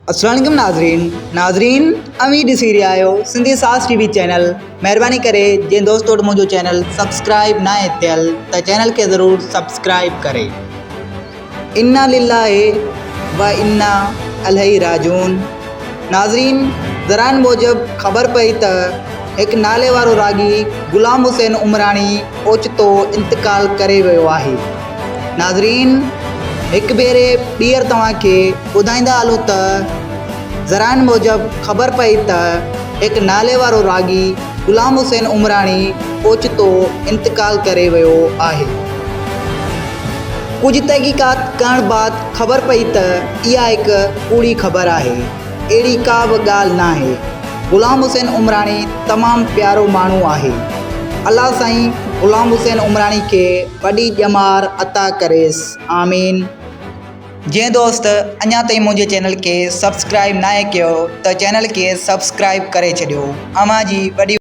अस्सलाम वालेकुम नाज़रीन अमी ॾिसी रहिया आहियो सिंधी सास टीवी चैनल। महिरबानी करे जे दोस्त वटि मुंहिंजो चैनल सब्सक्राइब न आहे थियल त चैनल खे ज़रूरु सब्सक्राइब करे। इन्ना लिल्लाहि व इन्ना इलैहि राजिऊन। नाज़रीन, ज़राइनि मूजिब ख़बर पई त हिकु नाले वारो रागी ग़ुलाम हुसैन उमराणी ओचितो इंतकाल करे वियो आहे। नाज़रीन, हिकु भेरे ॿीहर तव्हांखे ॿुधाईंदा हलूं त ज़राइनि मूजिब ख़बर पई त हिकु नाले वारो रागी ग़ुलाम हुसैन उमराणी ओचितो इंतकाल करे वियो आहे। कुझु तहक़ीक़ात करण बाद ख़बर पई त इहा हिकु कूड़ी ख़बर आहे। अहिड़ी का बि ॻाल्हि न आहे। ग़ुलाम हुसैन उमराणी तमामु प्यारो माण्हू आहे। अल्लाह साईं ग़ुलाम हुसैन उमराणी खे वॾी ॼमार अता करेसि, आमीन। जे दोस्त अञा ताईं मुंहिंजे चैनल खे सब्सक्राइब न कयो त चैनल खे सब्सक्राइब करे छॾियो। अव्हां जी वॾी